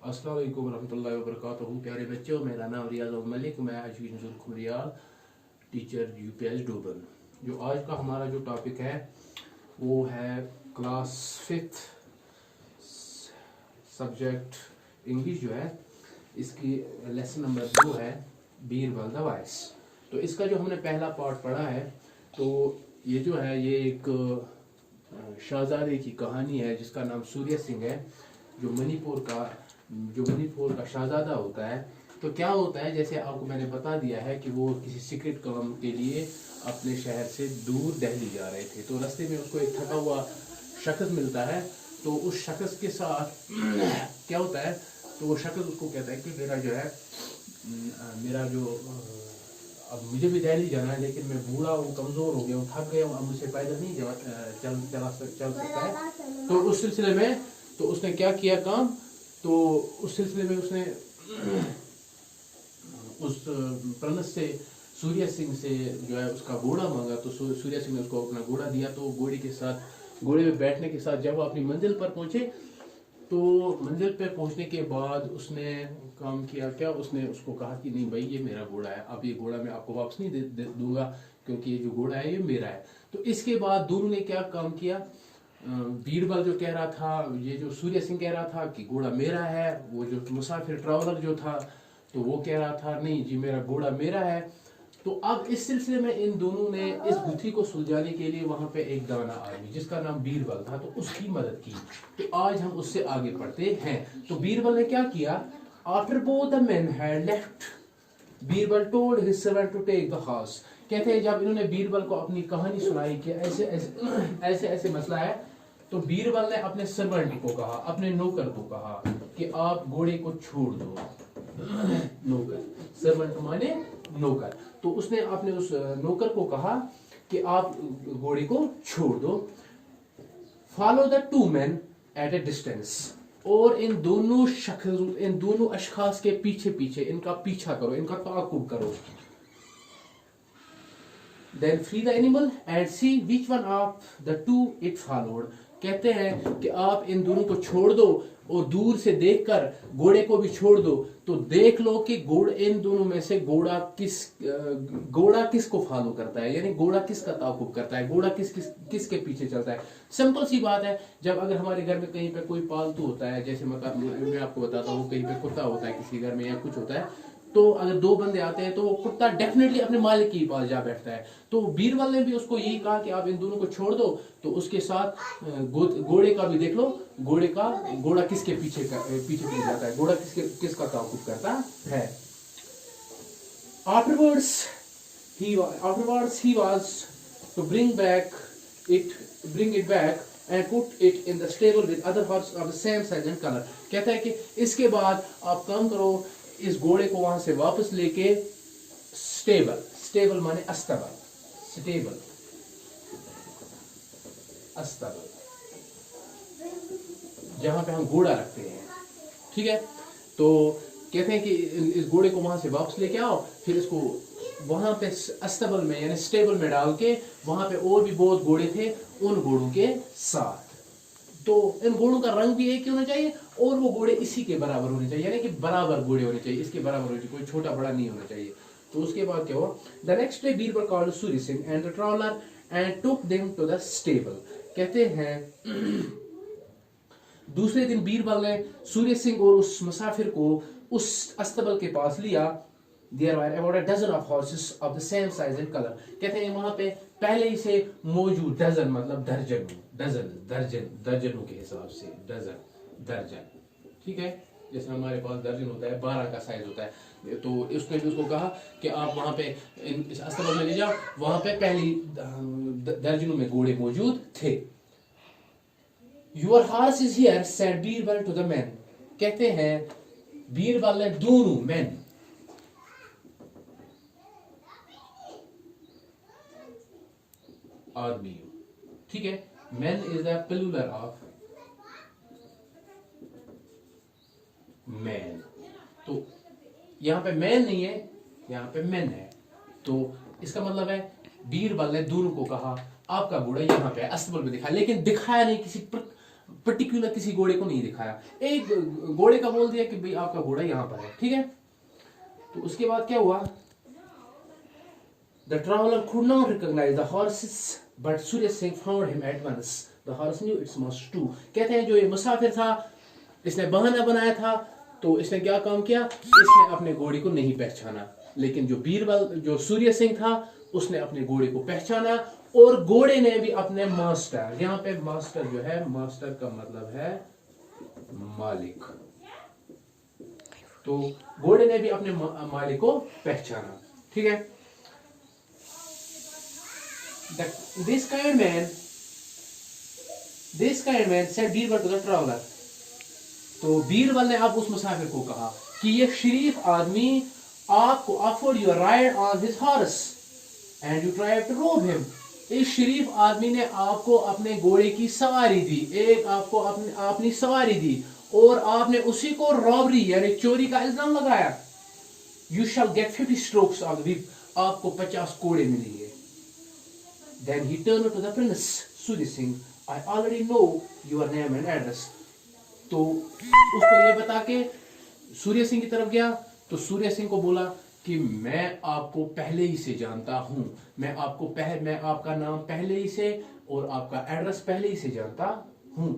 अस्सलाम वालेकुम रहमतुल्लाहि व बरकातहू। प्यारे बच्चों, मेरा नाम रियाज मलिक, मैं अजवीज नज़ुल खुमरियाल, टीचर यूपीएस डोबन। जो आज का हमारा जो टॉपिक है वो है क्लास 5th सब्जेक्ट इंग्लिश जो है, इसकी लेसन नंबर 2 है बीरबल द वाइस। तो इसका जो हमने पहला पार्ट पढ़ा है, तो ये जो है ये एक शहजादे की कहानी है जिसका नाम सूर्य सिंह है, जो मणिपुर का शहजादा होता है। तो क्या होता है, जैसे आपको मैंने बता दिया है कि वो किसी सीक्रेट काम के लिए अपने शहर से दूर दिल्ली जा रहे थे। तो रास्ते में उसको एक थका हुआ शख्स मिलता है। तो उस शख्स के साथ क्या होता है, तो वो शख्स उसको कहता है कि अब मुझे भी दिल्ली जाना है, लेकिन मैं बूढ़ा हूँ, कमज़ोर हो गया हूँ, थक गया हूँ, अब मुझसे पैदल नहीं चल सकता है। तो उस सिलसिले में तो उसने क्या किया काम, तो उस सिलसिले में उसने उस प्रनस से सूर्य सिंह से जो है उसका घोड़ा मांगा। तो सूर्य सिंह ने उसको अपना घोड़ा दिया। तो घोड़े में बैठने के साथ जब वो अपनी मंजिल पर पहुंचे, तो मंजिल पे पहुंचने के बाद उसने काम किया क्या, उसने उसको कहा कि नहीं भाई, ये मेरा घोड़ा है, अब ये घोड़ा मैं आपको वापस नहीं दूंगा, क्योंकि ये जो घोड़ा है ये मेरा है। तो इसके बाद दोनों ने क्या काम किया, बीरबल जो कह रहा था, ये जो सूर्य सिंह कह रहा था कि घोड़ा मेरा है, वो जो मुसाफिर ट्रैवलर जो था तो वो कह रहा था नहीं जी, मेरा घोड़ा मेरा है। तो अब इस सिलसिले में इन दोनों ने इस गुत्थी को सुलझाने के लिए वहां पे एक दाना आदमी जिसका नाम बीरबल था, तो उसकी मदद की। तो आज हम उससे आगे बढ़ते हैं। तो बीरबल ने क्या किया, after both the men had left, Birbal told his servant to take the horse. कहते हैं जब इन्होंने बीरबल को अपनी कहानी सुनाई कि ऐसे मसला है, तो बीरबल ने अपने सर्वेंट को कहा, अपने नौकर को कहा कि आप घोड़े को छोड़ दो। नौकर, सर्वेंट माने नौकर। तो उसने अपने उस नौकर को कहा कि आप घोड़े को छोड़ दो। Follow the two man eight A distance, और इन दोनों अशखास के पीछे पीछे इनका पीछा करो, इनका ताकुब करो। Then free the animal and see which one of the two it followed. कहते हैं कि आप इन दोनों को छोड़ दो और दूर से देखकर घोड़े को भी छोड़ दो, तो देख लो कि इन दोनों में से घोड़ा किसको फॉलो करता है, यानी घोड़ा किसका ताकुब करता है, घोड़ा किसके पीछे चलता है। सिंपल सी बात है, जब अगर हमारे घर में कहीं पे कोई पालतू होता है, जैसे मैं आपको बताता हूँ, कहीं पे कुत्ता होता है किसी घर में या कुछ होता है, तो अगर दो बंदे आते हैं तो वो कुत्ता डेफिनेटली अपने मालिक के पास जा बैठता है। तो बीरबल ने भी उसको यही कहा कि आप इन दोनों को छोड़ दो, तो उसके साथ घोड़े का भी देख लो, घोड़ा किसके पीछे जाता है, घोड़ा किसका ताकुब करता है। Afterwards he was to bring it back and put it in the stable with other horses of the same size and color. कहता है कि इसके बाद आप काम करो, इस घोड़े को वहां से वापस लेके स्टेबल माने अस्तबल, जहां पे हम घोड़ा रखते हैं, ठीक है। तो कहते हैं कि इस घोड़े को वहां से वापस लेके आओ, फिर इसको वहां पे अस्तबल में यानी स्टेबल में डाल के, वहां पे और भी बहुत घोड़े थे उन घोड़ों के साथ। तो इन घोड़ों का रंग भी एक ही होना चाहिए और वो घोड़े इसी के बराबर होने चाहिए, यानी कि बराबर घोड़े होने चाहिए, इसके बराबर होने चाहिए, कोई छोटा बड़ा नहीं होना चाहिए। तो उसके बाद क्या हुआ, the next day Birbal called Surya Singh and the traveller and took them to the stable. कहते हैं दूसरे दिन बीरबल ने सूर्य सिंह और उस मुसाफिर को उस अस्तबल के पास लिया। There were about a dozen of horses of the same size and color. कहते हैं वहां पे पहले ही से मौजूद, डजन मतलब दर्जनों के हिसाब से, दर्जन, ठीक है। जैसे हमारे पास दर्जन होता है, 12 का साइज होता है। तो उसने भी उसको कहा कि आप वहां पे इस अस्तबल में ले जाओ, वहां पे पहली दर्जनों में घोड़े मौजूद थे। Your horse is here, said Birbal to the men. कहते हैं बीरबल ने दोनों men आदमी, ठीक है, man is the plural of man. तो यहां पे मैन नहीं है, यहां पे मैन है। तो इसका मतलब है बीरबल ने दोनों को कहा आपका घोड़ा यहां पे अस्तबल में दिखाया, लेकिन दिखाया नहीं किसी पर्टिकुलर किसी घोड़े को नहीं दिखाया, एक घोड़े का बोल दिया कि भाई आपका घोड़ा यहाँ पर है, ठीक है। तो उसके बाद क्या हुआ, The traveler could not recognize the horses, but Surya Singh found him at once. The horse knew it must too. कहते हैं जो ये मुसाफिर था, इसने बहाना बनाया था, तो इसने क्या काम किया, इसने अपने घोड़े को नहीं पहचाना। लेकिन जो बीरबल, जो सूर्य सिंह था, उसने अपने घोड़े को पहचाना, और घोड़े ने भी अपने मास्टर, यहाँ पे मास्टर जो है, मास्टर का मतलब है मालिक, तो घोड़े ने भी अपने मालिक को पहचाना, ठीक है। This kind man said Birbal to the traveler. तो बीरबल ने अब उस मुसाफिर को कहा कि ये शरीफ आदमी आपको offered you a ride on his horse and you tried to rob him. इस शरीफ आदमी ने आपको अपने घोड़े की सवारी दी, एक आपको अपनी सवारी दी, और आपने उसी को रॉबरी यानी चोरी का इल्जाम लगाया। You shall get 50 strokes of the whip. आपको 50 कोड़े मिलेंगे। Then he turned to the prince, Surya Singh. I already know your name and address. तो उसको ये बता के सूर्य सिंह की तरफ गया, तो सूर्य सिंह को बोला कि मैं आपको पहले ही से जानता हूं, मैं आपका नाम पहले ही से और आपका एड्रेस पहले ही से जानता हूं।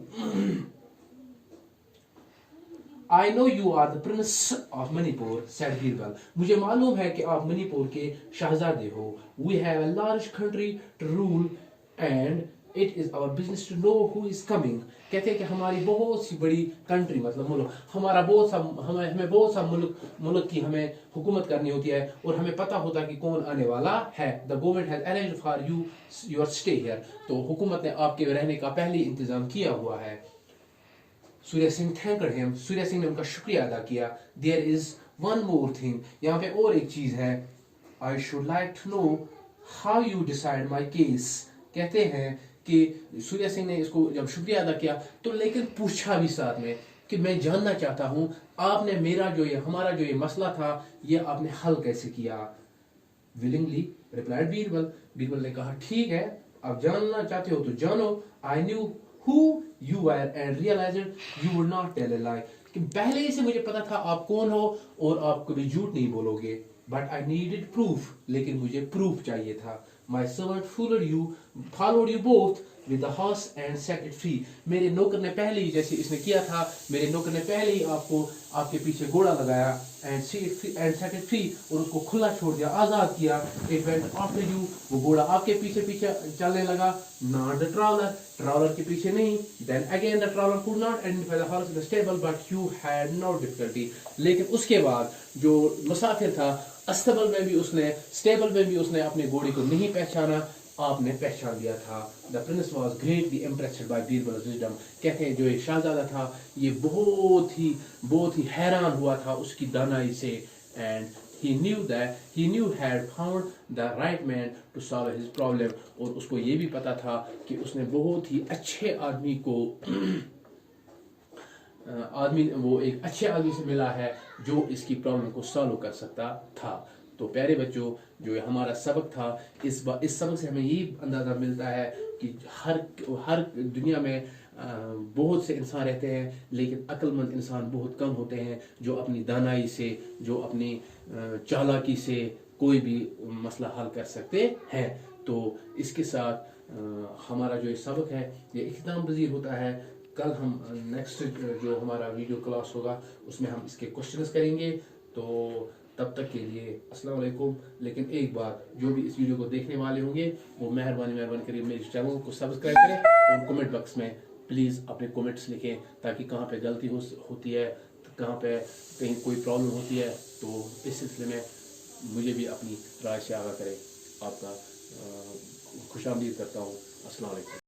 I know you are the prince of Manipur, said Birbal. मुझे मालूम है कि आप मणिपुर के शहजादे हो। We have a large country to rule and it is our business to know who is coming. कहते हैं कि हमारी बहुत सी बड़ी कंट्री मतलब मुल्क, हमें बहुत सा मुल्क की हमें हुकूमत करनी होती है, और हमें पता होता है कि कौन आने वाला है। The government has arranged for you your stay here. तो हुकूमत ने आपके रहने का पहले इंतजाम किया हुआ है। Surya Singh thanked him. सूर्य सिंह ने उनका शुक्रिया अदा किया। There is one more thing. यहाँ पे और एक चीज है। I should like to know how you decide my case. कहते हैं कि सूर्य सिंह ने इसको जब शुक्रिया अदा किया, तो लेकिन पूछा भी साथ में कि मैं जानना चाहता हूं आपने हमारा जो ये मसला था, ये आपने हल कैसे किया। Willingly replied Birbal. बीरबल ने कहा ठीक है, आप जानना चाहते हो तो जानो। I knew who you were and realized you would not tell a lie. कि पहले ही से मुझे पता था आप कौन हो और आप कभी झूठ नहीं बोलोगे। But I needed proof. लेकिन मुझे प्रूफ चाहिए था। My servant followed you both with the horse and set it free. मेरे नौकर ने पहले ही, जैसे इसने किया था, मेरे नौकर ने पहले ही आपके पीछे घोड़ा लगाया and set it free, और उसको खुला छोड़ दिया, आजाद किया। It went after you. वो घोड़ा आपके पीछे चलने लगा, not the traveler के पीछे नहीं। Then again the traveler could not identify the horse in the stable, but you had no difficulty. लेकिन उसके बाद जो मुसाफिर था, स्टेबल में भी उसने अपने घोड़े को नहीं पहचाना, आपने पहचान लिया था। The prince was greatly impressed by बीरबल's wisdom. कहते हैं जो ये शहजादा था, ये बहुत ही हैरान हुआ था उसकी दानाई से। And he knew had found the right man to solve his problem. और उसको ये भी पता था कि उसने बहुत ही अच्छे वो एक अच्छे आदमी से मिला है जो इसकी प्रॉब्लम को सॉल्व कर सकता था। तो प्यारे बच्चों, जो हमारा सबक था, इस सबक से हमें यही अंदाज़ा मिलता है कि हर दुनिया में बहुत से इंसान रहते हैं, लेकिन अक्लमंद इंसान बहुत कम होते हैं जो अपनी दानाई से, जो अपनी चालाकी से कोई भी मसला हल कर सकते हैं। तो इसके साथ हमारा जो ये सबक है ये इख्तिताम पजीर होता है। कल हम नेक्स्ट जो हमारा वीडियो क्लास होगा उसमें हम इसके क्वेश्चंस करेंगे। तो तब तक के लिए अस्सलाम वालेकुम। लेकिन एक बात, जो भी इस वीडियो को देखने वाले होंगे वो मेहरबानी करिए मेरे चैनल को सब्सक्राइब करें और कमेंट बॉक्स में प्लीज़ अपने कमेंट्स लिखें, ताकि कहाँ पे गलती होती है, कहाँ पे कहीं कोई प्रॉब्लम होती है, तो इस सिलसिले में मुझे भी अपनी राय से आगाह करें। आपका खुशामदीद करता हूँ। अस्सलाम वालेकुम।